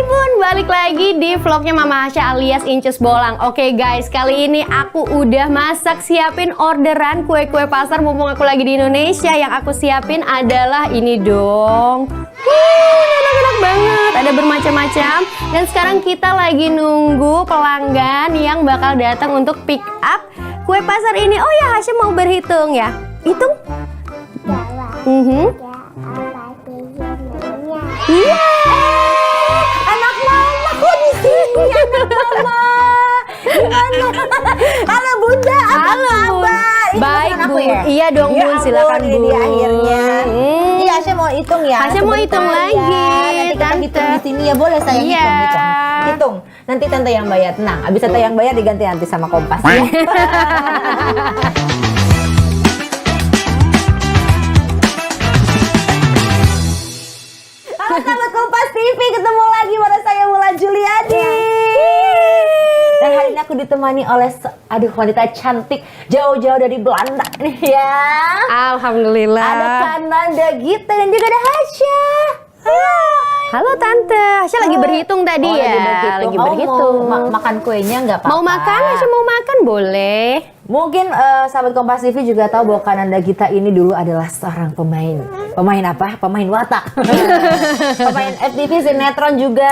Bun, balik lagi di vlognya Mama Hasya alias Incus Bolang. Oke guys, kali ini aku udah masak siapin orderan kue-kue pasar mumpung aku lagi di Indonesia. Yang aku siapin adalah ini dong. Enak-enak banget, ada bermacam-macam. Dan sekarang kita lagi nunggu pelanggan yang bakal datang untuk pick up kue pasar ini. Oh ya, Hasya mau berhitung ya. Hitung? Iya. Anak mama kok di sini, anak mama. Gimana? Halo Bunda, apa kabar? Baik Bu, Ya? iya dong Ya Bun, silakan ampun, ini Bu. dia akhirnya. Iya, Hasya mau hitung ya. Hasya mau hitung Sebentar lagi, Nanti kita Tante. hitung di sini ya, boleh saya Iya. hitung. Nanti Tante yang bayar. Tenang, abis Tante yang bayar diganti nanti sama Kompas ya. Halo sahabat Kompas TV, ketemu lagi pada saya Wulan Juliadi. Dan hari ini aku ditemani oleh wanita cantik jauh-jauh dari Belanda nih ya. Alhamdulillah. Ada Kananda Gita dan juga ada Hasya. Halo Tante, Hasya lagi berhitung tadi Oh, ya. lagi berhitung. Mau makan kuenya nggak apa-apa? Mau makan, Hasya mau makan boleh. Mungkin sahabat Kompas TV juga tahu bahwa Kananda Gita ini dulu adalah seorang pemain. Pemain apa? Pemain watak. Pemain FTV sinetron juga,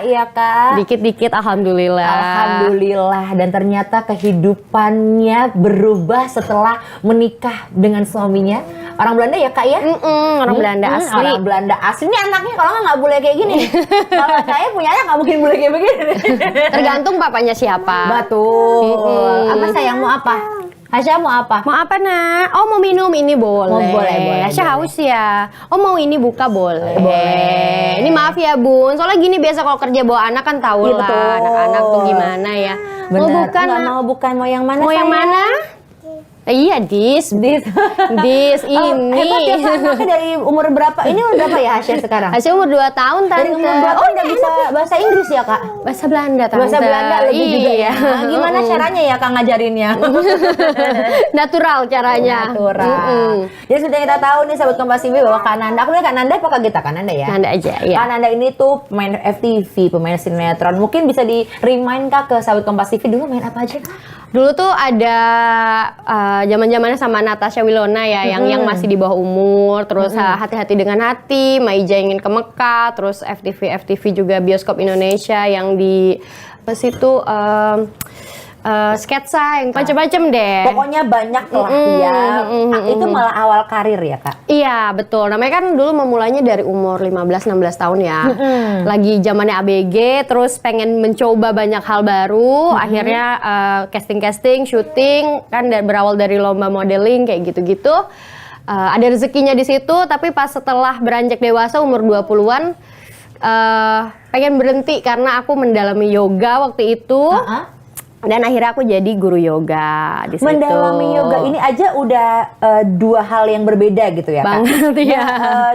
ya Kak? Dikit-dikit alhamdulillah. Alhamdulillah. Dan ternyata kehidupannya berubah setelah menikah dengan suaminya. Orang Belanda ya Kak ya? Orang Belanda asli. Orang Belanda asli. Ini anaknya kalau nggak boleh kayak gini. Kalau saya punya anak nggak mungkin boleh kayak begini. Tergantung papanya siapa. Betul. Apa sayang mau apa? Hasya mau apa? Mau apa nak? Oh mau minum ini boleh. Oh, boleh. Hasya haus ya. Oh mau ini buka boleh. Boleh. Ini maaf ya Bun. Soalnya gini biasa kalau kerja bawa anak kan tahu Iya, lah. betul. Anak-anak tuh gimana ya. Mau Bener. bukan? Nggak mau bukan, mau yang mana? Mau yang sayang? mana? Iya dis. Dis ini. Hebat ya Kak, anaknya dari umur berapa? Ini umur berapa ya Hasya sekarang? Hasya umur 2 tahun Tante. Dari umur berapa udah bisa bahasa Inggris ya Kak? Bahasa Belanda Tante. Bahasa Belanda lebih juga ya. Iya. Nah, gimana caranya ya Kak ngajarinnya? Natural caranya. Natural. Ya sudah kita tahu nih sahabat Kompas TV bahwa Kak Nanda, aku bilang Kak Nanda apa Kak Gita? Kak Nanda ya? Nanda aja ya. Kak Nanda ini tuh pemain FTV, pemain sinetron. Mungkin bisa di remind Kak ke sahabat Kompas TV dulu main apa aja Kak? Dulu tuh ada zaman-zamannya sama Natasha Wilona ya, yang masih di bawah umur, terus Hati-hati dengan Hati, Maija ingin ke Mekah, terus FTV juga Bioskop Indonesia yang di apa sih tuh sketsa yang macam-macam deh. Pokoknya banyak lah ya. Itu malah awal karir ya Kak? Iya betul, namanya kan dulu memulainya dari umur 15-16 tahun ya. Lagi zamannya ABG, terus pengen mencoba banyak hal baru. Akhirnya casting, syuting, kan berawal dari lomba modeling kayak gitu-gitu. Ada rezekinya di situ, tapi pas setelah beranjak dewasa umur 20-an, pengen berhenti karena aku mendalami yoga waktu itu. Dan akhirnya aku jadi guru yoga di situ. Mendalami yoga ini aja udah dua hal yang berbeda gitu ya Kak? Banget ya.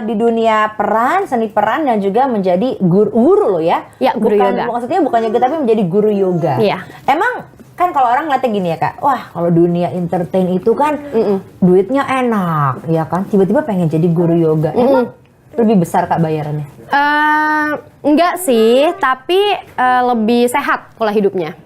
Di dunia peran, seni peran dan juga menjadi guru loh ya? Ya, guru yoga. Maksudnya bukan yoga tapi menjadi guru yoga. Iya. Emang kan kalau orang ngeliatnya gini ya Kak, wah kalau dunia entertain itu kan duitnya enak ya kan? Tiba-tiba pengen jadi guru yoga. Emang lebih besar Kak bayarannya? Enggak sih, tapi lebih sehat pola hidupnya.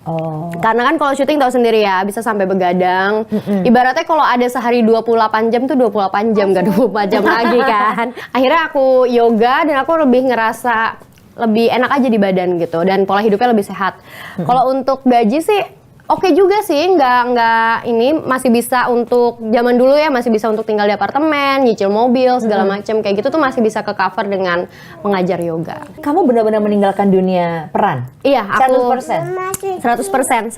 Oh. Karena kan kalau syuting tahu sendiri ya, bisa sampai begadang. Ibaratnya kalau ada sehari 28 jam tuh 28 jam, gak 24 jam lagi kan. Akhirnya aku yoga dan aku lebih ngerasa lebih enak aja di badan gitu. Dan pola hidupnya lebih sehat. Kalau untuk gaji sih oke juga sih, nggak ini masih bisa untuk zaman dulu ya, masih bisa untuk tinggal di apartemen, nyicil mobil segala macam kayak gitu tuh masih bisa ke cover dengan mengajar yoga. Kamu benar-benar meninggalkan dunia peran? Iya, aku 100%. 100%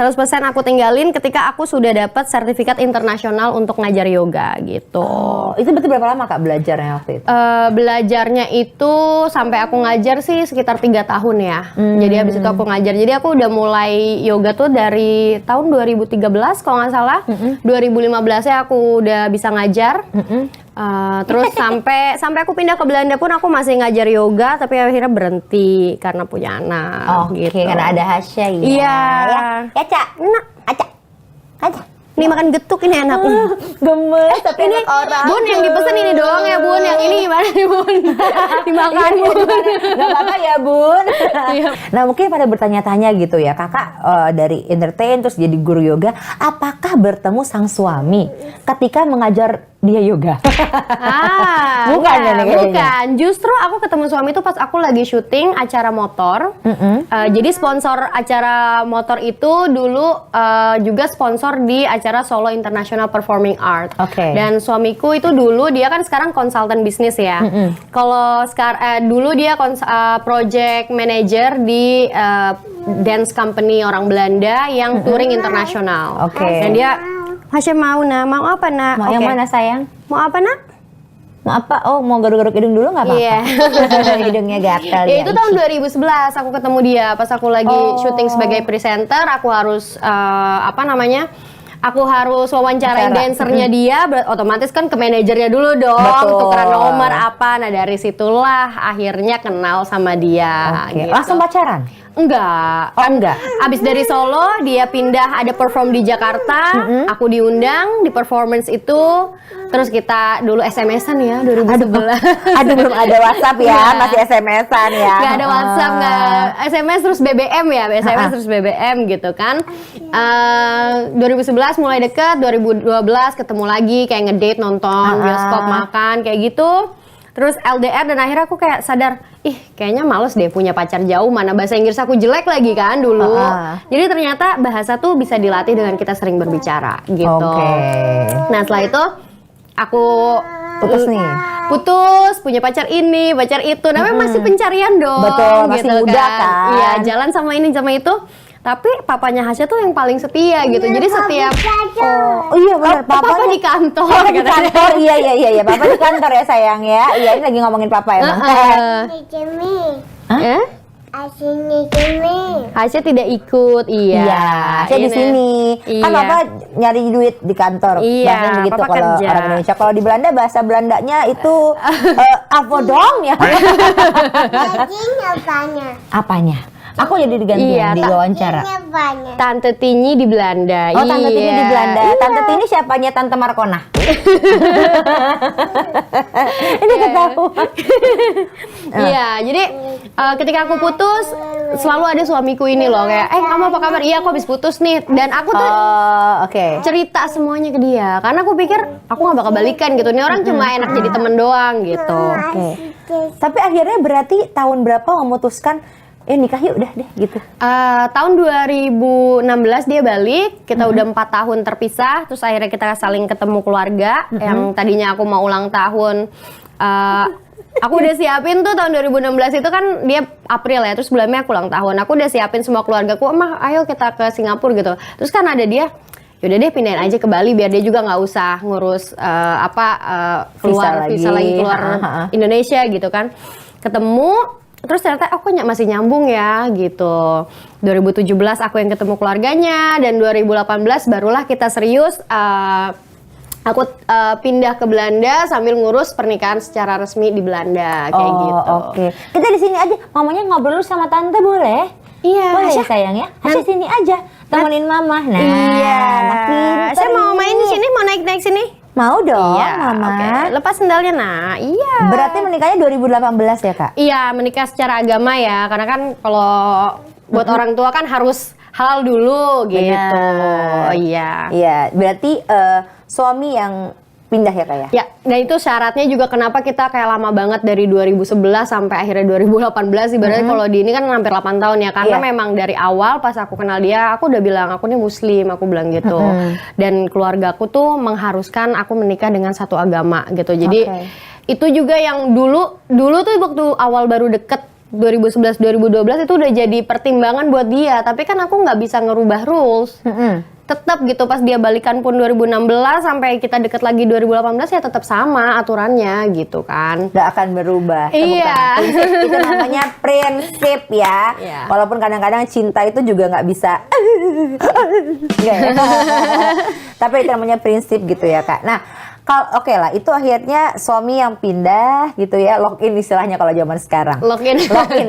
aku tinggalin ketika aku sudah dapat sertifikat internasional untuk ngajar yoga gitu. Oh, itu berarti berapa lama Kak belajarnya waktu itu? Belajarnya itu sampai aku ngajar sih sekitar 3 tahun ya. Jadi habis itu aku ngajar. Jadi aku udah mulai yoga tuh dari tahun 2013 kalau nggak salah. 2015-nya aku udah bisa ngajar. Terus sampai aku pindah ke Belanda pun aku masih ngajar yoga, tapi akhirnya berhenti karena punya anak. Oke, gitu. karena ada Hasya ya. Iya. Ya Cak. Nah, Acak. Nih makan getuk ini enak. Gemes tapi Ini enak orang. Bun yang dipesan ini doang ya Bun, yang ini gimana nih Bun? Dimakan Iya, Bun. gak apa-apa ya Bun. Iya. Nah mungkin pada bertanya-tanya gitu ya, kakak dari entertain terus jadi guru yoga, apakah bertemu sang suami ketika mengajar dia yoga? Bukan enggak, ya nih kayaknya. bukan. Justru aku ketemu suami itu pas aku lagi syuting acara motor. Jadi sponsor acara motor itu dulu juga sponsor di acara Solo International Performing Art. Oke. Dan suamiku itu dulu dia kan sekarang konsultan bisnis ya. Kalau sekarang dulu dia project manager di dance company orang Belanda yang touring internasional. Oke. Dan dia Hasya mau mau apa nak? Mau yang Oke. mana sayang? Mau apa nak? Mau apa? Oh mau garuk-garuk hidung dulu nggak apa-apa? Iya. Hidungnya gatel Ya itu tahun 2011 aku ketemu dia pas aku lagi syuting sebagai presenter. Aku harus Aku harus wawancarain Wawancara. dancernya dia, otomatis kan ke manajernya dulu dong, Betul. tukeran nomor apa. Nah dari situlah akhirnya kenal sama dia. Oke. Gitu. Langsung pacaran? Enggak. Oh, enggak. Abis dari Solo, dia pindah ada perform di Jakarta. Aku diundang di performance itu. Terus kita dulu SMS-an ya 2011. Aduh belum ada WhatsApp ya, Iya. masih SMS-an ya. Nggak ada WhatsApp, nggak SMS terus BBM ya, SMS terus BBM gitu kan. 2011 mulai deket, 2012 ketemu lagi kayak ngedate, nonton bioskop, makan kayak gitu. Terus LDR dan akhirnya aku kayak sadar, ih kayaknya males deh punya pacar jauh, mana bahasa Inggris aku jelek lagi kan dulu. Jadi ternyata bahasa tuh bisa dilatih dengan kita sering berbicara gitu. Oke. Nah setelah itu aku Putus nih. Putus, punya pacar ini, pacar itu. Namanya masih pencarian dong. Betul, masih gitu muda kan. Iya, jalan sama ini sama itu. Tapi papanya Hasya tuh yang paling setia gitu. Jadi setiap Oh iya benar, papa di kantor. Papa di katanya. kantor, iya, papa di kantor ya sayang ya. Iya ini lagi ngomongin papa emang. Eh? Hasya tidak ikut, iya. Iya, saya di Ini. sini. Kan Iya. papa nyari duit di kantor. Iya, Bahasanya begitu papa kalau kerja. orang Indonesia. Kalau di Belanda bahasa Belandanya itu avodong ya. Apanya? Aku jadi diganti Iya, di wawancara. Tante Tini di Belanda. Oh, Tante Tini di Belanda. Iya. Tante Tini siapanya Tante Markona? Ini ketahuan. Iya, jadi ketika aku putus selalu ada suamiku ini loh kayak, kamu apa kabar? Iya, aku habis putus nih. Dan aku tuh Oh, oke. cerita semuanya ke dia karena aku pikir aku nggak bakal balikan gitu. Ini orang cuma enak jadi temen doang gitu. Oke. Tapi akhirnya berarti tahun berapa memutuskan nikah yuk udah deh gitu. Tahun 2016 dia balik, kita udah 4 tahun terpisah, terus akhirnya kita saling ketemu keluarga. Yang tadinya aku mau ulang tahun, aku udah siapin tuh tahun 2016 itu kan dia April ya, terus bulan Mei aku ulang tahun. Aku udah siapin semua keluargaku, emang ayo kita ke Singapura gitu. Terus kan ada dia, yaudah deh pindahin aja ke Bali biar dia juga nggak usah ngurus keluar visa lagi keluar Indonesia gitu kan. Ketemu. Terus ternyata aku masih nyambung ya gitu. 2017 aku yang ketemu keluarganya dan 2018 barulah kita serius. Aku pindah ke Belanda sambil ngurus pernikahan secara resmi di Belanda kayak gitu. Oke. Kita di sini aja. Mamanya ngobrol sama tante boleh? Iya. Boleh ya Hasya- sayang ya. Hasya sini aja. Temenin mama. Nah, Iya. anak pinter Saya mau ini. main di sini, mau naik-naik sini. Mau dong, Iya, mama. oke. Lepas sendalnya, nah. Iya. Berarti menikahnya 2018 ya kak? Iya, menikah secara agama ya. Karena kan kalau buat orang tua kan harus halal dulu gitu. Benar. Iya. Iya. Berarti suami yang pindah ya kak ya? Ya, dan itu syaratnya juga kenapa kita kayak lama banget dari 2011 sampai akhirnya 2018. Ibaratnya kalau di ini kan hampir 8 tahun ya. Karena Iya. memang dari awal pas aku kenal dia, aku udah bilang aku nih muslim, aku bilang gitu. Dan keluargaku tuh mengharuskan aku menikah dengan satu agama gitu. Jadi itu juga yang dulu tuh waktu awal baru deket 2011-2012 itu udah jadi pertimbangan buat dia. Tapi kan aku nggak bisa ngerubah rules. Tetap gitu pas dia balikan pun 2016 sampai kita deket lagi 2018 ya tetap sama aturannya gitu kan. Gak akan berubah. Iya. Prinsip, itu namanya prinsip ya. Iya. Walaupun kadang-kadang cinta itu juga nggak bisa. Nggak ya? Tapi itu namanya prinsip gitu ya kak. Nah, oke lah, itu akhirnya suami yang pindah gitu ya, login istilahnya kalau zaman sekarang. Login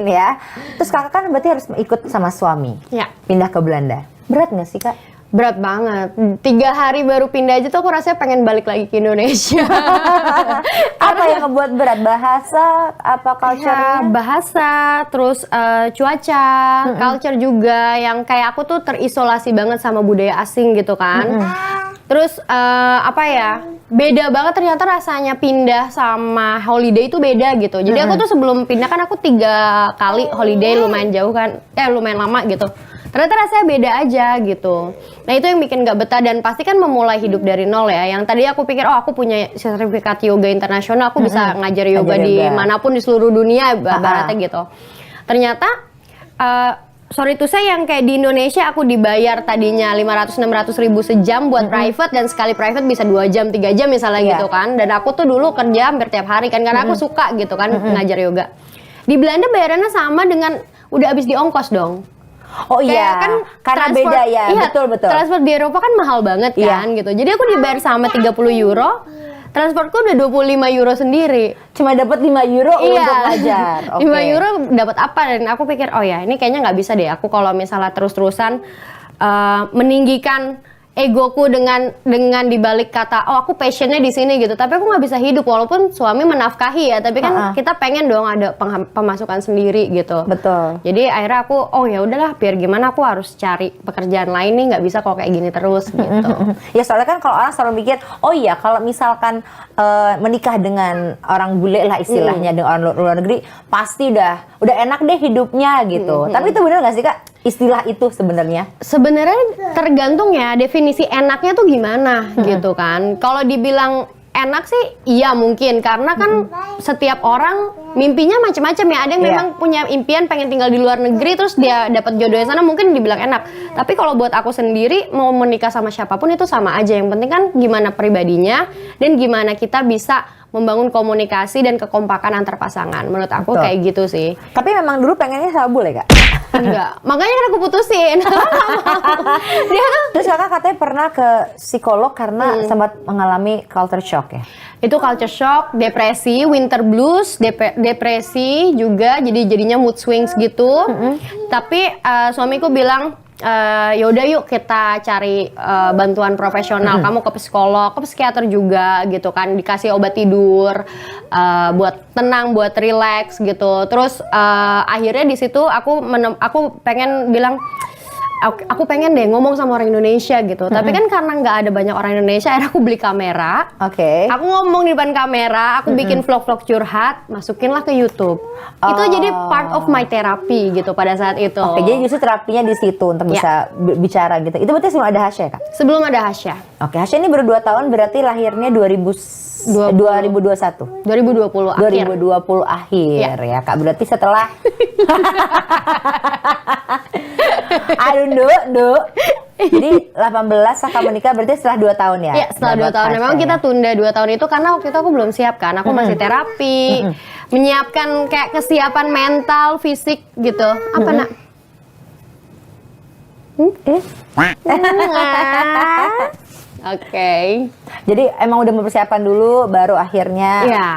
ya. Terus kakak kan berarti harus ikut sama suami. Ya. Pindah ke Belanda. Berat nggak sih kak? Berat banget. 3 hari baru pindah aja tuh aku rasanya pengen balik lagi ke Indonesia. Apa yang ngebuat berat? Bahasa, apa culture-nya? Bahasa, terus cuaca, culture juga yang kayak aku tuh terisolasi banget sama budaya asing gitu kan. Terus apa ya? Beda banget ternyata rasanya pindah sama holiday itu beda gitu. Jadi aku tuh sebelum pindah kan aku 3 kali holiday lumayan jauh kan, lumayan lama gitu. Ternyata rasanya beda aja gitu. Nah itu yang bikin gak betah dan pasti kan memulai hidup dari nol ya. Yang tadi aku pikir aku punya sertifikat yoga internasional, aku bisa ngajar yoga di manapun di seluruh dunia baratnya gitu. Ternyata sorry to say yang kayak di Indonesia aku dibayar tadinya 500-600 ribu sejam buat private dan sekali private bisa 2 jam 3 jam misalnya gitu kan. Dan aku tuh dulu kerja hampir tiap hari kan karena aku suka gitu kan ngajar yoga. Di Belanda bayarannya sama dengan udah habis di ongkos dong. Oh iya, kan karena transport, beda ya, iya, betul. Transport di Eropa kan mahal banget kan gitu. Jadi aku dibayar sama 30 euro, transportku udah 25 euro sendiri. Cuma dapat 5 euro untuk ngajar. 5 euro dapat apa? Dan aku pikir, oh ya ini kayaknya nggak bisa deh. Aku kalau misalnya terus-terusan meninggikan egoku dengan dibalik kata, oh aku passionnya di sini gitu. Tapi aku nggak bisa hidup walaupun suami menafkahi ya. Tapi kan kita pengen dong ada pemasukan sendiri gitu. Betul. Jadi akhirnya aku, oh ya udahlah, biar gimana aku harus cari pekerjaan lain nih, nggak bisa kok kayak gini terus gitu. Ya soalnya kan kalau orang selalu mikir, oh iya kalau misalkan menikah dengan orang bule lah istilahnya, dengan orang luar negeri, pasti udah enak deh hidupnya gitu. Tapi itu benar nggak sih Kak? Istilah itu sebenarnya? Sebenarnya tergantung ya definisi enaknya tuh gimana gitu kan. Kalau dibilang enak sih iya mungkin karena kan setiap orang mimpinya macam-macam ya. Ada yang memang punya impian pengen tinggal di luar negeri terus dia dapat jodohnya sana mungkin dibilang enak. Tapi kalau buat aku sendiri mau menikah sama siapapun itu sama aja. Yang penting kan gimana pribadinya dan gimana kita bisa membangun komunikasi dan kekompakan antar pasangan. Menurut aku kayak gitu sih. Tapi memang dulu pengennya sama bule Kak? Enggak, makanya kan aku putusin. Terus Kakak katanya pernah ke psikolog karena sempat mengalami culture shock ya? Itu culture shock, depresi, winter blues, depresi juga, jadinya mood swings gitu. Tapi suamiku bilang, yaudah yuk kita cari bantuan profesional. Kamu ke psikolog, ke psikiater juga gitu kan, dikasih obat tidur buat tenang, buat relax gitu. Terus akhirnya di situ aku pengen bilang, aku pengen deh ngomong sama orang Indonesia gitu. Tapi kan karena nggak ada banyak orang Indonesia, akhirnya aku beli kamera. Aku ngomong di depan kamera, aku bikin vlog-vlog curhat, masukinlah ke YouTube. Itu jadi part of my therapy gitu pada saat itu. Jadi justru terapinya di situ untuk bisa bicara gitu. Itu berarti sebelum ada Hasya Kak? Sebelum ada Hasya. Hasya ini baru 2 tahun berarti lahirnya 2021. 2020 akhir. 2020 akhir ya Kak. Berarti setelah aduh Duk. Jadi 18 Kakak menikah berarti setelah 2 tahun ya? Iya, setelah 2 tahun. Memang kita tunda 2 tahun itu karena waktu itu aku belum siap kan. Aku masih terapi, menyiapkan kayak kesiapan mental, fisik gitu. Apa nak? Oke. Jadi emang udah mempersiapkan dulu baru akhirnya. Iya.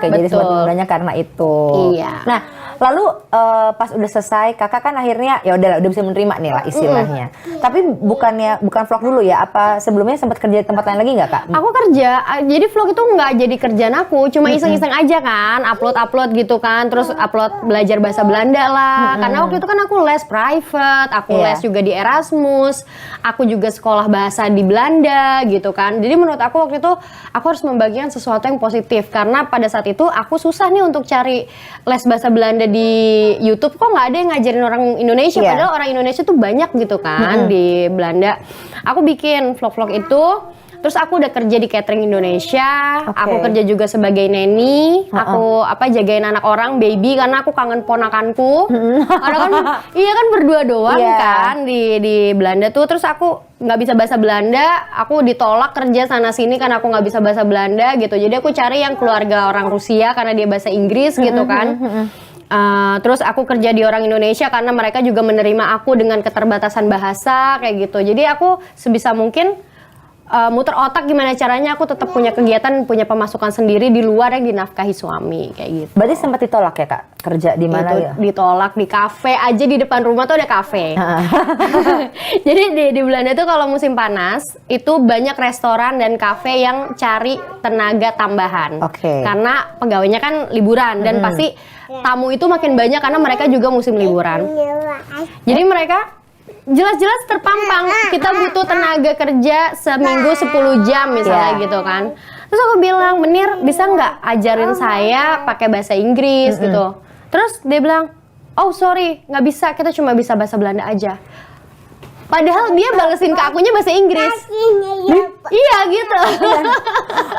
Jadi sebenarnya karena itu. Iya. Nah, lalu pas udah selesai Kakak kan akhirnya ya udah bisa menerima nih lah istilahnya. Tapi bukan vlog dulu ya? Apa sebelumnya sempat kerja di tempat lain lagi nggak Kak? Aku kerja. Jadi vlog itu nggak jadi kerjaan aku, cuma iseng-iseng aja kan, upload gitu kan, terus upload belajar bahasa Belanda lah. Karena waktu itu kan aku les private, aku les juga di Erasmus, aku juga sekolah bahasa di Belanda gitu kan. Jadi menurut aku waktu itu aku harus membagikan sesuatu yang positif karena pada saat itu aku susah nih untuk cari les bahasa Belanda di YouTube, kok nggak ada yang ngajarin orang Indonesia, padahal orang Indonesia tuh banyak gitu kan di Belanda. Aku bikin vlog-vlog itu. Terus aku udah kerja di catering Indonesia, aku kerja juga sebagai neni, aku jagain anak orang, baby, karena aku kangen ponakanku. Karena kan, iya kan berdua doang kan di Belanda tuh. Terus aku nggak bisa bahasa Belanda, aku ditolak kerja sana sini karena aku nggak bisa bahasa Belanda gitu. Jadi aku cari yang keluarga orang Rusia karena dia bahasa Inggris gitu kan. Terus aku kerja di orang Indonesia karena mereka juga menerima aku dengan keterbatasan bahasa kayak gitu. Jadi aku sebisa mungkin muter otak gimana caranya aku tetap punya kegiatan, punya pemasukan sendiri di luar yang dinafkahi suami kayak gitu. Berarti sempat ditolak ya Kak? Kerja di mana Itu ya? ditolak di kafe aja, di depan rumah tuh ada kafe. Jadi di Belanda tuh kalau musim panas itu banyak restoran dan kafe yang cari tenaga tambahan. Oke. Karena pegawainya kan liburan dan pasti tamu itu makin banyak karena mereka juga musim liburan. Jadi mereka jelas-jelas terpampang, kita butuh tenaga kerja seminggu 10 jam misalnya gitu kan. Terus aku bilang, Menir bisa nggak ajarin saya pakai bahasa Inggris gitu. Terus dia bilang, oh sorry nggak bisa, kita cuma bisa bahasa Belanda aja. Padahal dia balesin ke akunya bahasa Inggris. Iya gitu.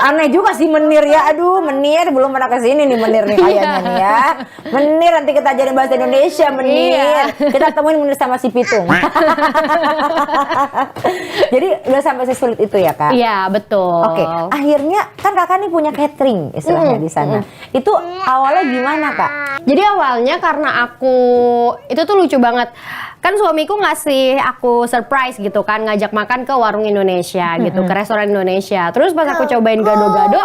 Aneh juga sih Menir ya. Aduh, Menir belum pernah kesini nih Menir nih kayaknya nih ya. Menir nanti kita ajarin bahasa Indonesia Menir. Kita temuin Menir sama si Pitung. Jadi udah sampai sesulit itu ya Kak? Iya betul. Oke, akhirnya kan Kakak nih punya catering istilahnya di sana. Itu awalnya gimana Kak? Jadi awalnya karena aku, itu tuh lucu banget. Kan suamiku ngasih aku surprise gitu kan, ngajak makan ke warung Indonesia gitu, ke restoran Indonesia. Terus pas aku cobain gado-gado,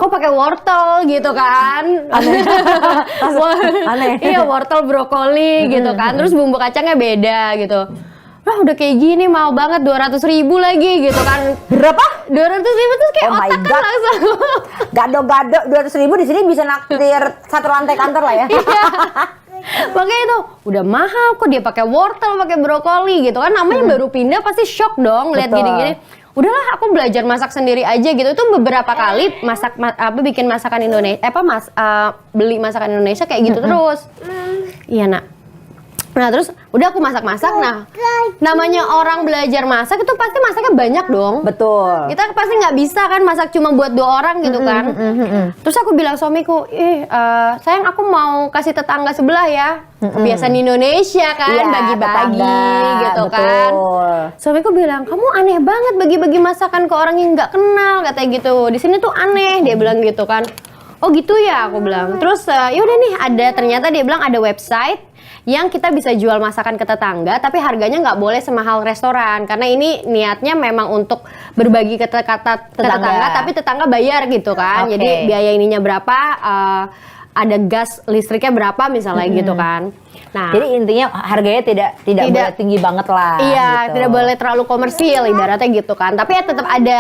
kok pakai wortel gitu kan. Aneh. Iya, wortel brokoli gitu kan. Terus bumbu kacangnya beda gitu. Wah udah kayak gini mau banget, 200.000 lagi gitu kan. Berapa? 200.000 terus kayak Oh my otak kan God. langsung. Gado-gado 200.000 di sini bisa naktir satu lantai kantor lah ya. Makanya itu udah mahal kok dia pakai wortel, pakai brokoli gitu kan, namanya baru pindah pasti shock dong lihat Betul. gini-gini. Udahlah aku belajar masak sendiri aja gitu. Itu beberapa kali bikin masakan Indonesia, beli masakan Indonesia kayak gitu terus. Iya nak. Nah terus udah aku masak-masak. Nah namanya orang belajar masak itu pasti masaknya banyak dong. Betul. Kita pasti nggak bisa kan masak cuma buat 2 orang gitu kan. Terus aku bilang suamiku, sayang aku mau kasih tetangga sebelah ya. Kebiasaan Indonesia kan, Iya, bagi-bagi tetangga, gitu betul. kan. Suamiku bilang, kamu aneh banget bagi-bagi masakan ke orang yang nggak kenal, katanya gitu. Di sini tuh aneh, dia bilang gitu kan. Oh gitu ya, aku bilang. Terus yaudah nih, ternyata dia bilang ada website yang kita bisa jual masakan ke tetangga, tapi harganya nggak boleh semahal restoran karena ini niatnya memang untuk berbagi ke tetangga, tapi tetangga bayar gitu kan. Oke. Jadi biaya ininya berapa, ada gas listriknya berapa misalnya gitu kan. Nah, Jadi intinya harganya tidak boleh tinggi banget lah. iya, gitu. tidak boleh terlalu komersil ibaratnya gitu kan. Tapi ya tetap ada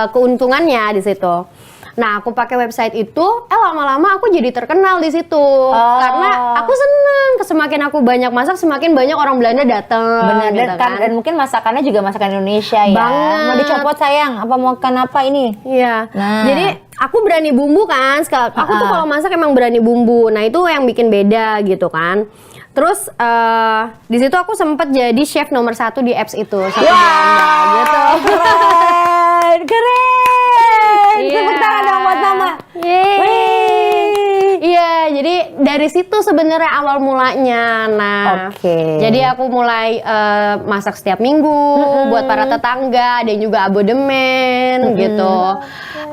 keuntungannya di situ. Nah, aku pakai website itu, lama-lama aku jadi terkenal di situ. Karena aku seneng, semakin aku banyak masak, semakin banyak orang Belanda datang. Benar, gitu dan mungkin masakannya juga masakan Indonesia ya. Banget. Mau dicopot sayang, apa mau makan apa ini? Iya. Nah. Jadi aku berani bumbu kan. Aku tuh kalau masak emang berani bumbu. Nah, itu yang bikin beda gitu kan. Terus di situ aku sempat jadi chef nomor 1 di apps itu. Satu Belanda, gitu. Keren. Iya. Tepuk tangan dong buat Mama. Wih. Iya, jadi dari situ sebenarnya awal mulanya. Nah, Oke. jadi aku mulai masak setiap minggu buat para tetangga dan juga abodemen gitu.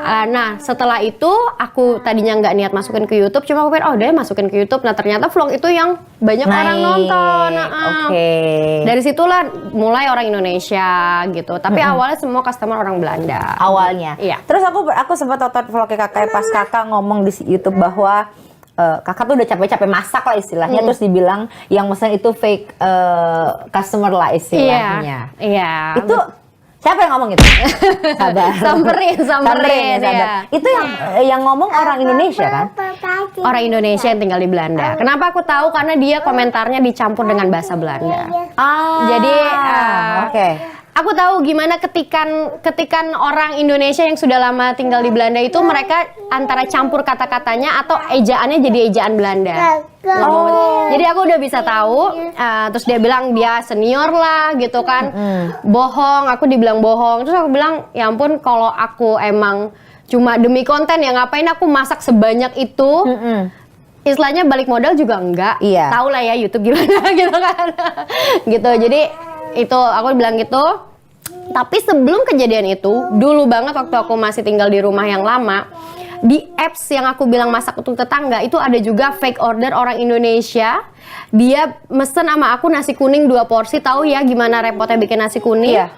Nah, setelah itu aku tadinya nggak niat masukin ke YouTube, cuma aku pikir oh deh masukin ke YouTube. Nah, ternyata vlog itu yang banyak orang nonton. Oke. Dari situlah mulai orang Indonesia gitu. Tapi awalnya semua customer orang Belanda. Awalnya. Iya. Terus aku sempat tonton vlognya kakak pas kakak ngomong di YouTube bahwa kakak tuh udah capek-capek masak lah istilahnya, terus dibilang yang mesen itu fake customer lah istilahnya. Iya. Itu siapa yang ngomong itu? Sabar. Samperin, sabar. ya. Itu yang ngomong orang Indonesia kan? Orang Indonesia yang tinggal di Belanda. Kenapa aku tahu? Karena dia komentarnya dicampur dengan bahasa Belanda. Jadi oke. aku tahu gimana ketikan orang Indonesia yang sudah lama tinggal di Belanda itu mereka antara campur kata-katanya atau ejaannya jadi ejaan Belanda. Jadi aku udah bisa tahu. Terus dia bilang dia senior lah gitu kan. Bohong, aku dibilang bohong. Terus aku bilang ya ampun kalau aku emang cuma demi konten ya ngapain aku masak sebanyak itu. Istilahnya balik modal juga enggak. Iya. Tahu lah ya YouTube gimana gitu kan. Gitu. Jadi itu aku bilang gitu. Tapi sebelum kejadian itu, dulu banget waktu aku masih tinggal di rumah yang lama, di apps yang aku bilang masak untuk tetangga itu ada juga fake order orang Indonesia. Dia mesen sama aku nasi kuning 2 porsi, tahu ya gimana repotnya bikin nasi kuning? Iya.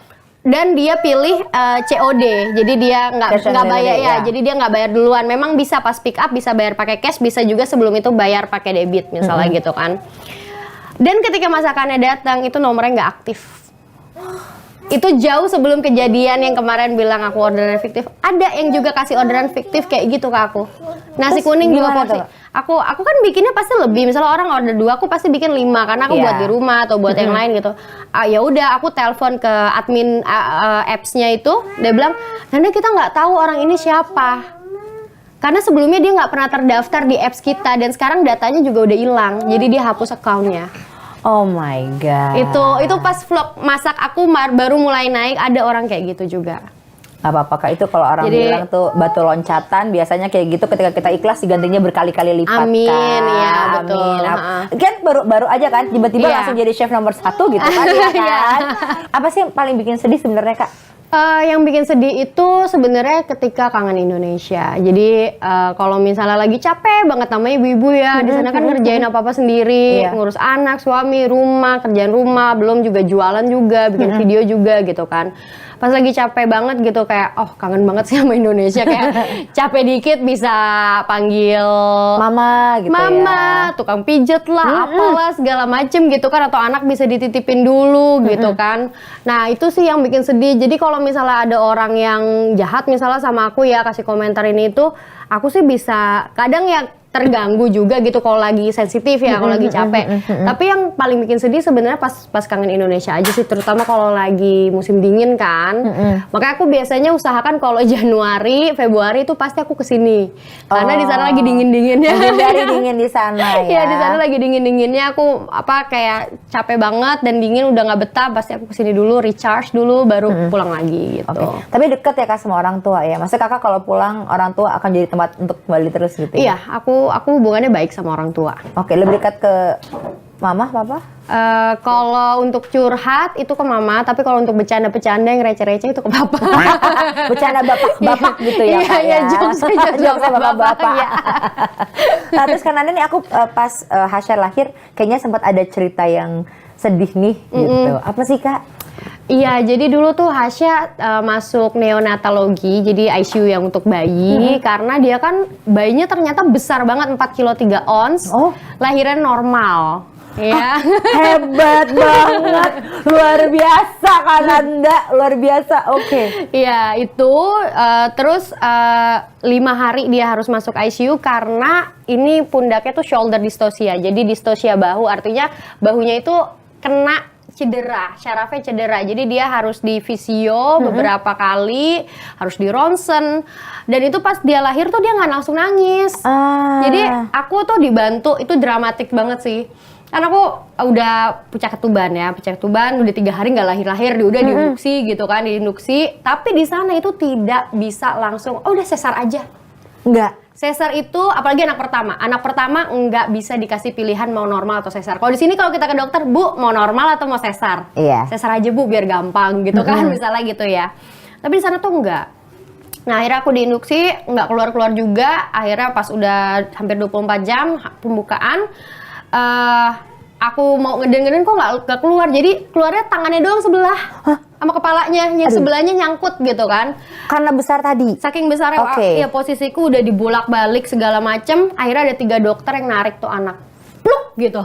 Dan dia pilih COD, jadi dia Cash on nggak bayar delivery, ya, ya. jadi dia nggak bayar duluan. Memang bisa pas pick up bisa bayar pakai cash, bisa juga sebelum itu bayar pakai debit misalnya gitu kan. Dan ketika masakannya datang itu nomornya nggak aktif. Itu jauh sebelum kejadian yang kemarin bilang aku orderan fiktif. Ada yang juga kasih orderan fiktif kayak gitu ke aku. Nasi Terus kuning 2 gimana porsi. tuh? Aku kan bikinnya pasti lebih. Misalnya orang order 2, aku pasti bikin 5 karena aku Iya. buat di rumah atau buat yang lain gitu. Ya udah, aku telepon ke admin apps-nya itu. Dia bilang, "Nanda, kita nggak tahu orang ini siapa." Karena sebelumnya dia nggak pernah terdaftar di apps kita dan sekarang datanya juga udah hilang. Jadi dia hapus account-nya. Oh my god. Itu pas vlog masak aku baru mulai naik, ada orang kayak gitu juga. Gak apa-apa Kak, itu kalau orang Jadi- bilang tuh batu loncatan, biasanya kayak gitu ketika kita ikhlas digantinya berkali-kali lipat. Amin, Kak. ya, betul. Amin. Ha-ha. Kan baru aja kan tiba-tiba Iya. langsung jadi chef nomor 1 gitu kan, ya kan? Apa sih yang paling bikin sedih sebenarnya Kak? Yang bikin sedih itu sebenarnya ketika kangen Indonesia. Jadi kalau misalnya lagi capek banget namanya ibu-ibu ya, di sana kan ngerjain apa-apa sendiri, Iya. ngurus anak, suami, rumah, kerjaan rumah, belum juga jualan juga, bikin video juga gitu kan. Pas lagi capek banget gitu kayak, oh kangen banget sih sama Indonesia, kayak capek dikit bisa panggil Mama gitu ya. Mama, tukang pijet lah, apalah segala macem gitu kan, atau anak bisa dititipin dulu gitu kan. Nah itu sih yang bikin sedih. Jadi kalau misalnya ada orang yang jahat misalnya sama aku ya, kasih komentar ini itu, aku sih bisa kadang ya terganggu juga gitu kalau lagi sensitif ya, kalau lagi capek. Tapi yang paling bikin sedih sebenarnya pas kangen Indonesia aja sih, terutama kalau lagi musim dingin kan. Makanya aku biasanya usahakan kalau Januari, Februari itu pasti aku kesini. Karena di sana lagi dingin-dinginnya. Menghindari dingin di sana ya. Iya, di sana lagi dingin-dinginnya, aku kayak capek banget dan dingin udah nggak betah, pasti aku kesini dulu, recharge dulu, baru pulang lagi gitu. Oke. Tapi deket ya Kak sama orang tua ya. Maksudnya Kakak kalau pulang orang tua akan jadi tempat untuk kembali terus gitu ya? Iya, aku hubungannya baik sama orang tua. Oke, lebih dekat ke mama, papa? Kalau untuk curhat itu ke mama, tapi kalau untuk bercanda-bercanda yang receh-receh itu ke papa. Bercanda bapak-bapak gitu ya Iya, Kak iya, ya? jokes-nya Jokes-nya bapak-bapak. iya. Nah terus kan Nanda nih aku pas Hasya lahir kayaknya sempat ada cerita yang sedih nih gitu. Apa sih Kak? Iya, jadi dulu tuh Hasya masuk neonatologi, jadi ICU yang untuk bayi, karena dia kan bayinya ternyata besar banget, 4 kilo 3 ons, Oh. lahiran normal. Ya. Hebat banget, luar biasa Kak Nanda, luar biasa. Oke. Iya, itu terus 5 hari dia harus masuk ICU karena ini pundaknya tuh shoulder dystocia. Jadi dystocia bahu, artinya bahunya itu kena cedera, syarafnya cedera. Jadi dia harus di visio beberapa kali, harus di ronsen. Dan itu pas dia lahir tuh dia nggak langsung nangis. Jadi aku tuh dibantu, itu dramatik banget sih. Kan aku udah pecah ketuban ya, pecah ketuban udah 3 hari nggak lahir-lahir, udah diinduksi gitu kan, diinduksi. Tapi di sana itu tidak bisa langsung, oh udah sesar aja. Enggak. Sesar itu, apalagi anak pertama nggak bisa dikasih pilihan mau normal atau sesar. Kalau di sini kalau kita ke dokter, Bu mau normal atau mau sesar? Iya. Sesar aja Bu biar gampang gitu kan, misalnya gitu ya. Tapi di sana tuh enggak. Nah akhirnya aku diinduksi, nggak keluar-keluar juga. Akhirnya pas udah hampir 24 jam pembukaan, aku mau ngeden-ngeden kok nggak keluar. Jadi keluarnya tangannya doang sebelah. Sama kepalanya, yang sebelahnya nyangkut gitu kan. Karena besar tadi. Saking besarnya, Oke. ya posisiku udah dibolak-balik segala macem. Akhirnya ada 3 dokter yang narik tuh anak, pluk gitu,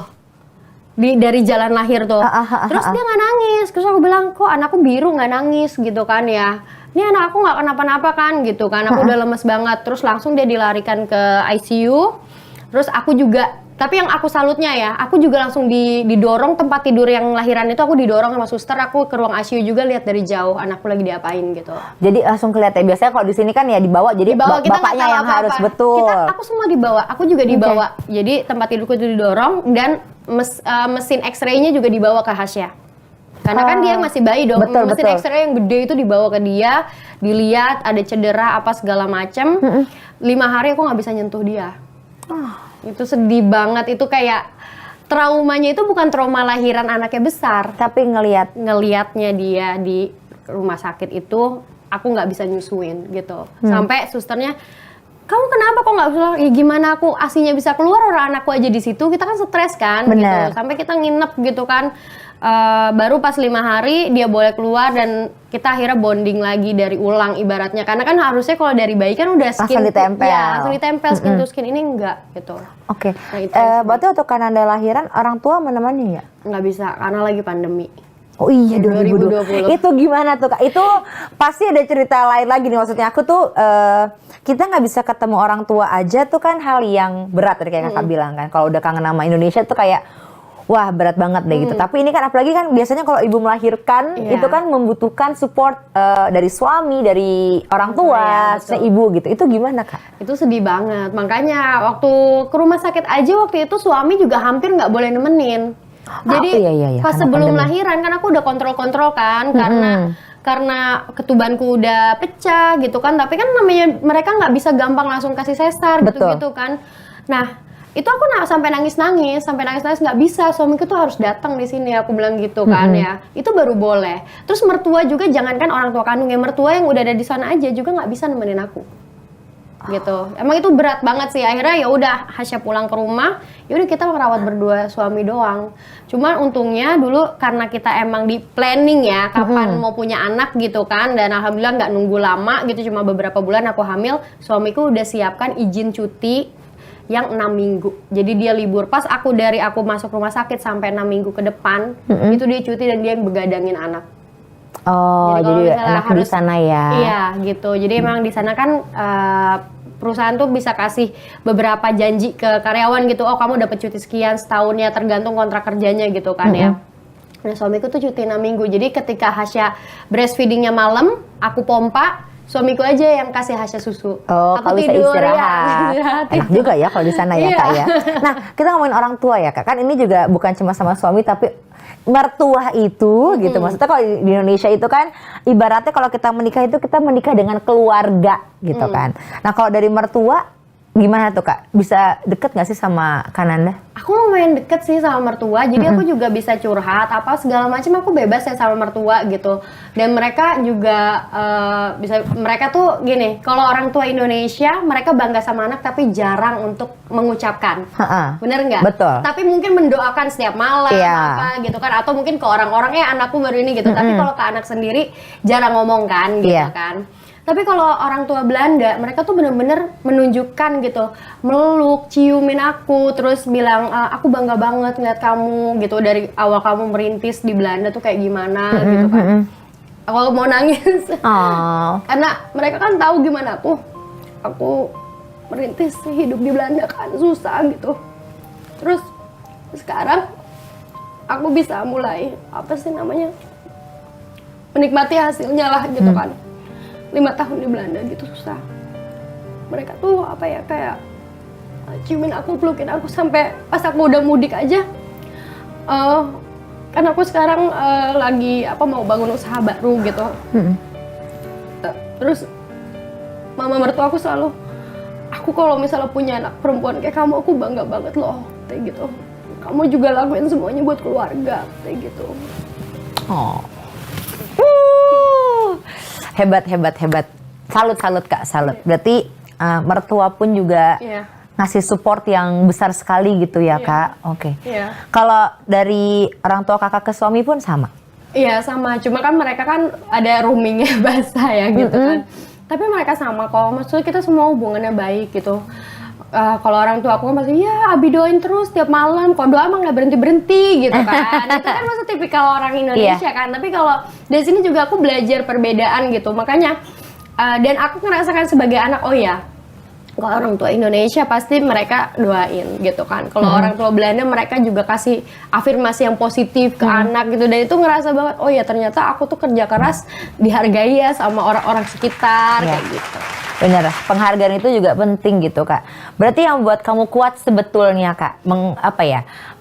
dari jalan lahir tuh. Terus dia nggak nangis. Terus aku bilang, kok anakku biru nggak nangis gitu kan ya? Ini anak aku nggak kenapa-napa kan gitu kan? Aku udah lemes banget. Terus langsung dia dilarikan ke ICU. Terus aku juga. Tapi yang aku salutnya ya, aku juga langsung didorong tempat tidur yang lahiran itu, aku didorong sama suster, aku ke ruang ICU juga lihat dari jauh anakku lagi diapain gitu. Jadi langsung kelihatan. Biasanya kalau di sini kan ya dibawa, jadi Dibawa, kita nggak bapaknya tahu yang apa-apa. harus betul. Aku semua dibawa, aku juga dibawa. Jadi tempat tidurku itu didorong dan mesin X-ray-nya juga dibawa ke Hasya. Karena kan dia masih bayi dong, Betul, mesin betul. X-ray yang gede itu dibawa ke dia, dilihat ada cedera apa segala macem. 5 hari aku nggak bisa nyentuh dia. Itu sedih banget, itu kayak traumanya itu bukan trauma lahiran anaknya besar, Tapi ngelihatnya dia di rumah sakit itu aku nggak bisa nyusuin gitu. Sampai susternya kamu kenapa kok nggak bisa keluar? Ya gimana aku asinya bisa keluar, orang anakku aja di situ, kita kan stres kan. Bener. Gitu. Sampai kita nginep gitu kan. Baru pas 5 hari dia boleh keluar dan kita akhirnya bonding lagi dari ulang ibaratnya, karena kan harusnya kalau dari bayi kan udah skin Langsung ditempel. ya, langsung ditempel skin to skin, ini enggak gitu. Oke. Nah, itu Berarti waktu Kananda lahiran orang tua menemani ya? nggak bisa karena lagi pandemi. Oh iya 2020. 2020. Itu gimana tuh Kak? Itu pasti ada cerita lain lagi nih, maksudnya aku tuh kita nggak bisa ketemu orang tua aja tuh kan hal yang berat tadi kayak Kakak bilang kan. Kalau udah kangen sama Indonesia tuh kayak wah berat banget deh gitu. Tapi ini kan apalagi kan biasanya kalau ibu melahirkan Iya. itu kan membutuhkan support dari suami, dari orang tua, Iya, maksudnya ibu gitu. Itu gimana Kak? Itu sedih banget, makanya waktu ke rumah sakit aja waktu itu suami juga hampir nggak boleh nemenin. Jadi iya, pas karena sebelum pandemi. lahiran kan aku udah kontrol kan karena ketubanku udah pecah gitu kan, tapi kan namanya mereka nggak bisa gampang langsung kasih sesar Betul. gitu kan. Nah itu aku sampai nangis nggak bisa, suamiku tuh harus datang di sini, aku bilang gitu kan ya, itu baru boleh. Terus mertua juga, jangankan orang tua kandung ya, mertua yang udah ada di sana aja juga nggak bisa nemenin aku gitu. Emang itu berat banget sih. Akhirnya ya udah Hasya pulang ke rumah, ya udah kita merawat berdua suami doang. Cuman untungnya dulu karena kita emang di planning ya kapan mau punya anak gitu kan, dan alhamdulillah nggak nunggu lama gitu, cuma beberapa bulan aku hamil, suamiku udah siapkan izin cuti yang 6 minggu. Jadi dia libur pas aku masuk rumah sakit sampai 6 minggu ke depan, itu dia cuti dan dia yang begadangin anak. Oh, kalau jadi misalnya enak di sana ya. Iya gitu. Jadi emang di sana kan perusahaan tuh bisa kasih beberapa janji ke karyawan gitu. Oh kamu dapat cuti sekian setahun ya, tergantung kontrak kerjanya gitu kan ya. Nah suamiku tuh cuti 6 minggu. Jadi ketika Hasya breastfeedingnya malam, aku pompa, suamiku aja yang kasih Hasya susu. Oh, aku kalau bisa tidur, istirahat. ya, Enak juga ya kalau di sana ya Iya. Kak ya. Nah, kita ngomongin orang tua ya Kak. Kan ini juga bukan cuma sama suami tapi mertua itu gitu. Maksudnya kalau di Indonesia itu kan ibaratnya kalau kita menikah itu kita menikah dengan keluarga gitu kan. Nah, kalau dari mertua gimana tuh Kak? Bisa deket gak sih sama Kananda? Aku lumayan deket sih sama mertua, jadi aku juga bisa curhat apa segala macam, aku bebas ya sama mertua gitu. Dan mereka juga mereka tuh gini, kalau orang tua Indonesia mereka bangga sama anak tapi jarang untuk mengucapkan. Bener nggak? Betul. Tapi mungkin mendoakan setiap malam apa gitu kan, atau mungkin ke orang-orang anakku baru ini gitu. Tapi kalau ke anak sendiri jarang ngomong kan gitu kan. Tapi kalau orang tua Belanda, mereka tuh bener-bener menunjukkan gitu, meluk, ciumin aku, terus bilang aku bangga banget ngeliat kamu gitu, dari awal kamu merintis di Belanda tuh kayak gimana gitu kan. Aku mau nangis, karena mereka kan tahu gimana aku merintis hidup di Belanda kan susah gitu. Terus sekarang aku bisa mulai menikmati hasilnya lah gitu kan. 5 tahun di Belanda gitu susah. Mereka tuh kayak ciumin aku, pelukin aku sampai pas aku udah mudik aja. Kan aku sekarang lagi mau bangun usaha baru gitu. Terus mama mertua aku selalu, aku kalau misalnya punya anak perempuan kayak kamu, aku bangga banget loh, kayak gitu. Kamu juga lakuin semuanya buat keluarga, kayak gitu. Hebat. Salut Kak, salut. Berarti mertua pun juga ngasih support yang besar sekali gitu ya Kak. Oke. Kalau dari orang tua kakak ke suami pun sama? Iya sama, cuma kan mereka kan ada roomingnya bahasa ya gitu kan. Tapi mereka sama kok, maksudnya kita semua hubungannya baik gitu. Kalau orang tua aku kan pasti Abi doain terus tiap malam, kalau doa emang nggak berhenti gitu kan. Itu kan maksud tipikal orang Indonesia kan. Tapi kalau dari sini juga aku belajar perbedaan gitu, makanya dan aku ngerasakan sebagai anak, kalau orang tua Indonesia pasti mereka doain gitu kan. Kalau orang tua Belanda mereka juga kasih afirmasi yang positif ke anak gitu, dan itu ngerasa banget ternyata aku tuh kerja keras dihargai ya sama orang-orang sekitar kayak gitu. Bener, penghargaan itu juga penting gitu Kak. Berarti yang buat kamu kuat sebetulnya Kak,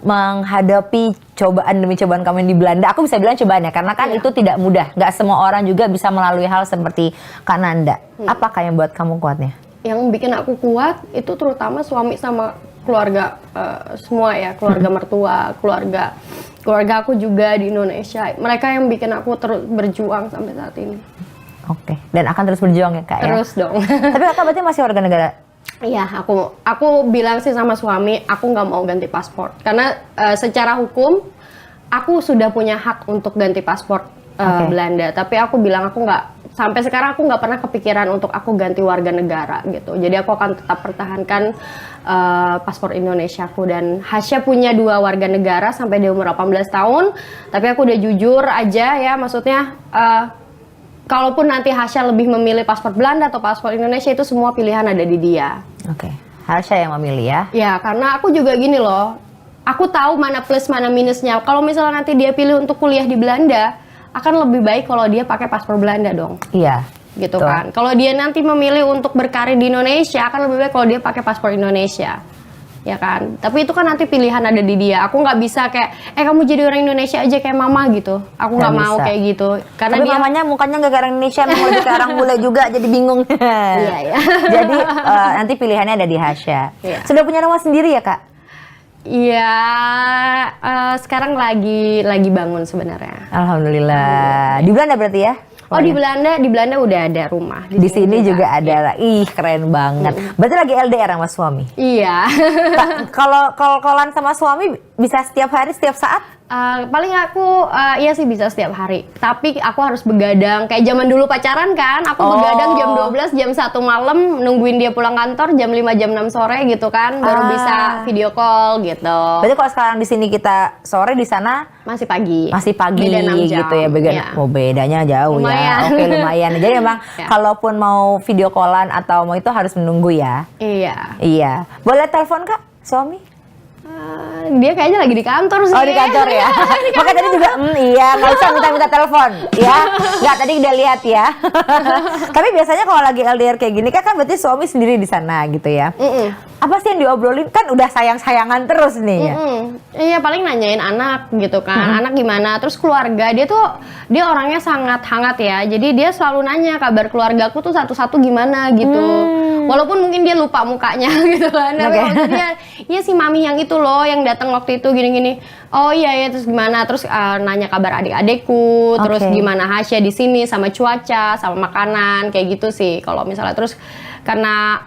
menghadapi cobaan demi cobaan kamu di Belanda. Aku bisa bilang cobaan ya, karena kan itu tidak mudah. Gak semua orang juga bisa melalui hal seperti Kananda. Apakah yang buat kamu kuatnya? Yang bikin aku kuat itu terutama suami sama keluarga semua ya, keluarga mertua, keluarga aku juga di Indonesia. Mereka yang bikin aku terus berjuang sampai saat ini. Oke, dan akan terus berjuang ya Kak Terus ya? dong. Tapi Kakak berarti masih warga negara Iya, aku bilang sih sama suami, aku nggak mau ganti paspor karena secara hukum aku sudah punya hak untuk ganti paspor Belanda. Tapi aku bilang aku nggak, sampai sekarang aku nggak pernah kepikiran untuk aku ganti warga negara gitu. Jadi aku akan tetap pertahankan paspor Indonesiaku. Dan Hasya punya 2 warga negara sampai dia umur 18 tahun. Tapi aku udah jujur aja ya, maksudnya kalaupun nanti Hasya lebih memilih paspor Belanda atau paspor Indonesia, itu semua pilihan ada di dia. Oke, Hasya yang memilih ya. Ya, karena aku juga gini loh, aku tahu mana plus mana minusnya. Kalau misalnya nanti dia pilih untuk kuliah di Belanda, akan lebih baik kalau dia pakai paspor Belanda dong. Iya. Gitu betul. kan. Kalau dia nanti memilih untuk berkarir di Indonesia, akan lebih baik kalau dia pakai paspor Indonesia. Ya kan, tapi itu kan nanti pilihan ada di dia. Aku nggak bisa kayak, kamu jadi orang Indonesia aja kayak mama gitu. Aku nggak mau kayak gitu. Karena tapi dia mamanya mukanya nggak kayak orang Indonesia, mau lebih kayak orang bule juga, jadi bingung. Iya, iya. Jadi nanti pilihannya ada di Hasya. Iya. Sudah punya rumah sendiri ya kak? Iya, sekarang lagi bangun sebenarnya. Alhamdulillah. Di Belanda berarti ya? Oh, di Belanda udah ada rumah. Di sini juga ada. Ih, keren banget. Berarti lagi LDR sama suami? Iya. Kalau call-callan sama suami bisa setiap hari, setiap saat? Paling aku iya sih bisa setiap hari. Tapi aku harus begadang. Kayak zaman dulu pacaran kan, aku begadang jam 12, jam 1 malam nungguin dia pulang kantor jam 5, jam 6 sore gitu kan, baru bisa video call gitu. Berarti kalau sekarang di sini kita sore, di sana Masih pagi. masih pagi Beda 6 jam. gitu ya. Iya. Oh, bedanya jauh Lumayan. ya. Oke, lumayan. Jadi memang Ya. kalaupun mau video callan atau mau itu harus menunggu ya. Iya. Iya. Boleh telepon kak suami? Dia kayaknya lagi di kantor sih. Oh, di kantor ya. Maka tadi juga iya, nggak usah minta telepon ya. Nggak, tadi udah lihat ya. Tapi biasanya kalau lagi LDR kayak gini kan berarti suami sendiri di sana gitu ya. Apa sih yang diobrolin? Kan udah sayang-sayangan terus nih ya. Iya, paling nanyain anak gitu kan. Anak gimana? Terus keluarga, dia orangnya sangat hangat ya. Jadi dia selalu nanya kabar keluargaku tuh satu-satu gimana gitu. Walaupun mungkin dia lupa mukanya gitu kan. Tapi waktu dia, iya si mami yang itu loh yang datang waktu itu gini-gini. Oh iya ya, terus gimana? Terus nanya kabar adik-adikku, terus gimana Hasya di sini sama cuaca, sama makanan kayak gitu sih. Kalau misalnya terus karena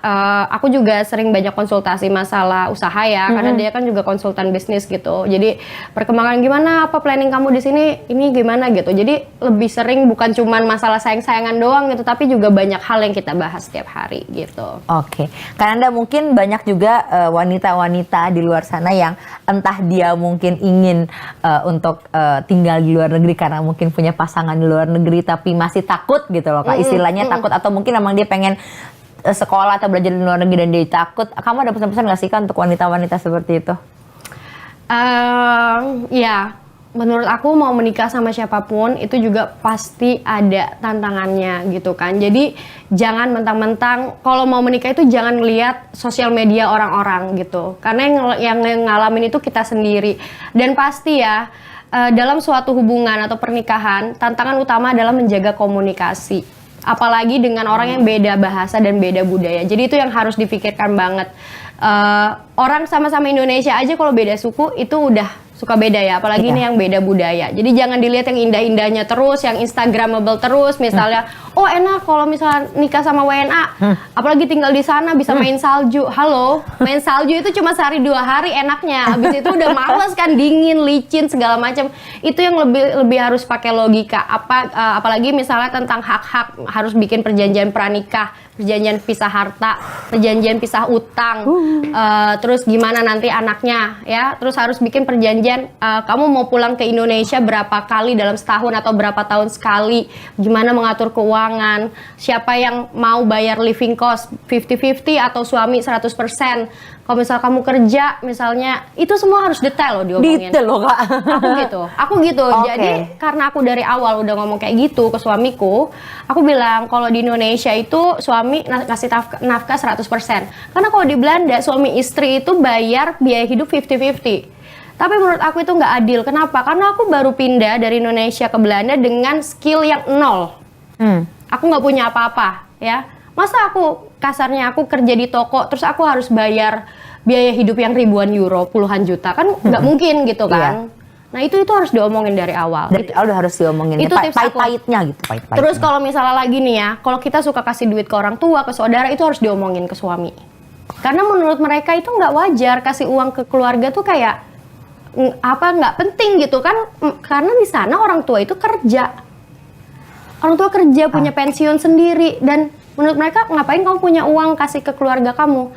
aku juga sering banyak konsultasi masalah usaha ya, karena dia kan juga konsultan bisnis gitu. Jadi perkembangan gimana, apa planning kamu di sini, ini gimana gitu. Jadi lebih sering bukan cuman masalah sayang-sayangan doang gitu, tapi juga banyak hal yang kita bahas setiap hari gitu. Oke, karena Anda mungkin banyak juga wanita-wanita di luar sana yang entah dia mungkin ingin untuk tinggal di luar negeri karena mungkin punya pasangan di luar negeri tapi masih takut gitu loh kak, istilahnya takut, atau mungkin memang dia pengen sekolah atau belajar di luar negeri dan dia takut. Kamu ada pesan-pesan nggak sih kan untuk wanita-wanita seperti itu? Ya, menurut aku mau menikah sama siapapun itu juga pasti ada tantangannya gitu kan. Jadi jangan mentang-mentang kalau mau menikah itu jangan lihat sosial media orang-orang gitu. Karena yang ngalamin itu kita sendiri. Dan pasti ya dalam suatu hubungan atau pernikahan tantangan utama adalah menjaga komunikasi. Apalagi dengan orang yang beda bahasa dan beda budaya. Jadi itu yang harus dipikirkan banget. Orang sama-sama Indonesia aja kalau beda suku itu udah suka beda ya, apalagi ini yang beda budaya. Jadi jangan dilihat yang indah-indahnya terus, yang instagramable terus. Misalnya, oh enak kalau misalnya nikah sama WNA, apalagi tinggal di sana bisa main salju. Halo, main salju itu cuma sehari 2 hari enaknya. Habis itu udah males kan, dingin, licin segala macam. Itu yang lebih harus pakai logika. Apalagi misalnya tentang hak-hak, harus bikin perjanjian pranikah, perjanjian pisah harta, perjanjian pisah utang, terus gimana nanti anaknya ya, terus harus bikin perjanjian kamu mau pulang ke Indonesia berapa kali dalam setahun atau berapa tahun sekali, gimana mengatur keuangan, siapa yang mau bayar living cost 50-50 atau suami 100%. Kalau misal kamu kerja misalnya, itu semua harus detail loh diomongin. Detail loh kak. Aku gitu. Jadi karena aku dari awal udah ngomong kayak gitu ke suamiku, aku bilang kalau di Indonesia itu suami ngasih nafkah 100%. Karena kalau di Belanda suami istri itu bayar biaya hidup 50-50. Tapi menurut aku itu nggak adil. Kenapa? Karena aku baru pindah dari Indonesia ke Belanda dengan skill yang 0. Aku nggak punya apa-apa ya. Masa aku kasarnya aku kerja di toko terus aku harus bayar biaya hidup yang ribuan euro, puluhan juta, kan nggak mungkin gitu kan. Nah itu harus diomongin dari awal. Dari awal udah harus diomongin. Itu tips aku. Pahit-pahitnya gitu. Terus kalau misalnya lagi nih ya, kalau kita suka kasih duit ke orang tua, ke saudara, itu harus diomongin ke suami. Karena menurut mereka itu nggak wajar kasih uang ke keluarga tuh kayak nggak penting gitu kan, karena di sana orang tua itu kerja, punya pensiun sendiri, dan menurut mereka ngapain kamu punya uang kasih ke keluarga kamu.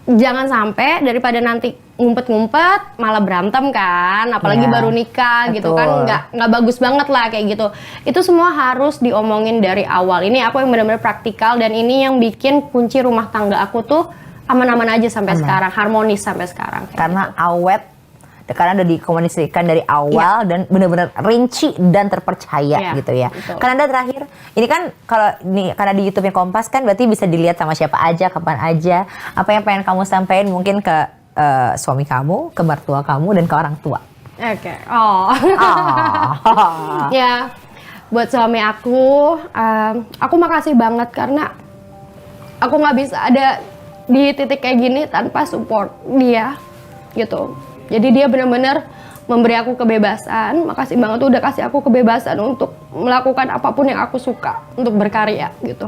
Jangan sampai daripada nanti ngumpet-ngumpet malah berantem kan, apalagi Iya, baru nikah gitu betul. kan, nggak bagus banget lah kayak gitu. Itu semua harus diomongin dari awal. Ini aku yang benar-benar praktikal, dan ini yang bikin kunci rumah tangga aku tuh aman-aman aja sampai sekarang, harmonis sampai sekarang. Kayak Karena gitu. awet, karena udah dikomunikasikan dari awal dan benar-benar rinci dan terpercaya Iya, gitu ya. betul. Kan Anda terakhir, ini kan kalau ini karena di YouTube-nya Kompas kan berarti bisa dilihat sama siapa aja, kapan aja. Apa yang pengen kamu sampaikan mungkin ke suami kamu, ke mertua kamu, dan ke orang tua. Oke. Oh. Ah. Ya, buat suami aku makasih banget karena aku nggak bisa ada di titik kayak gini tanpa support dia gitu. Jadi dia benar-benar memberi aku kebebasan. Makasih banget udah kasih aku kebebasan untuk melakukan apapun yang aku suka, untuk berkarya gitu.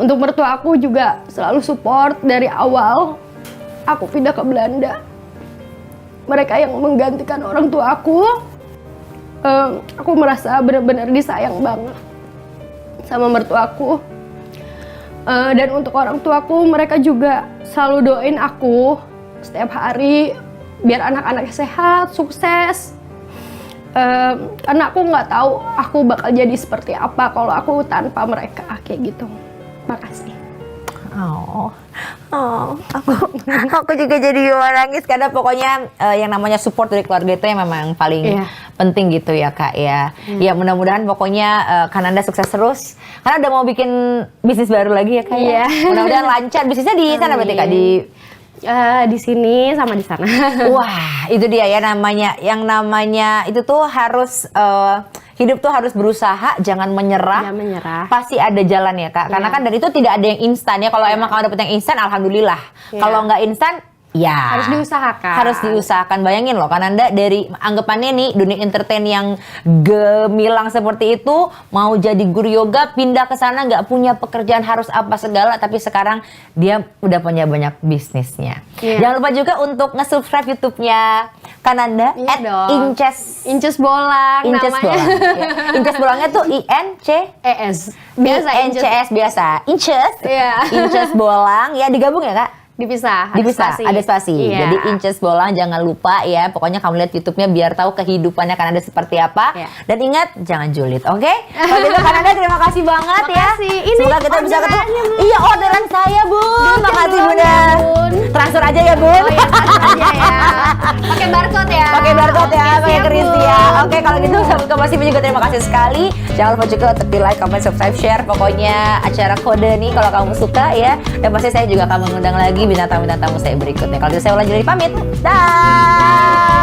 Untuk mertua aku juga selalu support dari awal aku pindah ke Belanda. Mereka yang menggantikan orang tua aku. Aku merasa benar-benar disayang banget sama mertuaku. Dan untuk orang tuaku, mereka juga selalu doain aku setiap hari biar anak-anaknya sehat, sukses. Karena aku nggak tahu aku bakal jadi seperti apa kalau aku tanpa mereka, kayak gitu. Makasih. Aku juga jadi nangis karena pokoknya yang namanya support dari keluarga itu yang memang paling penting gitu ya Kak ya. Ya mudah-mudahan pokoknya Kananda sukses terus. Karena udah mau bikin bisnis baru lagi ya Kak ya. Mudah-mudahan lancar. Bisnisnya di sana berarti Kak, di sini sama di sana. Wah, itu dia ya namanya. Yang namanya itu tuh harus hidup tuh harus berusaha, jangan menyerah. Jangan menyerah. Pasti ada jalan ya Kak. Karena kan dari itu tidak ada yang instan ya. Kalau emang kamu dapet yang instan, alhamdulillah. Kalau nggak instan, ya Harus diusahakan. Harus diusahakan. Bayangin loh, kan Anda dari anggapannya nih dunia entertain yang gemilang seperti itu, mau jadi guru yoga, pindah ke sana nggak punya pekerjaan harus apa segala, tapi sekarang dia udah punya banyak bisnisnya. Jangan lupa juga untuk nge-subscribe YouTube-nya Kananda Inces Bolang Inces namanya. Bolang. Ya. Inces Bolangnya tuh ES. Biasa INCS biasa. Inces. Iya. Inces Bolang ya, digabung ya Kak? Dipisah, Ada spasi. Iya. Jadi Inces Bolang jangan lupa ya. Pokoknya kamu lihat YouTube-nya biar tahu kehidupannya Kananda seperti apa. Iya. Dan ingat jangan julid, oke? Kalau gitu Kananda terima kasih banget ya. Makasih. Ini semoga kita bisa ketemu. orderannya, Bun. Iya, orderan saya, Bun. Makasih belum Bunda. ya, Bun. Transfer aja ya, Bun. Oh iya, transfer aja ya. Pakai barcode ya. Pakai barcode ya, Oke, pakai siap, keris Bun. ya. Oke, kalau gitu sahabat Kompas TV juga terima kasih sekali. Jangan lupa juga untuk di like, comment, subscribe, share. Pokoknya acara kode nih kalau kamu suka ya. Dan pasti saya juga akan mengundang lagi bintang tamu saya berikutnya. Kalau gitu saya ulang jadi pamit. Dah.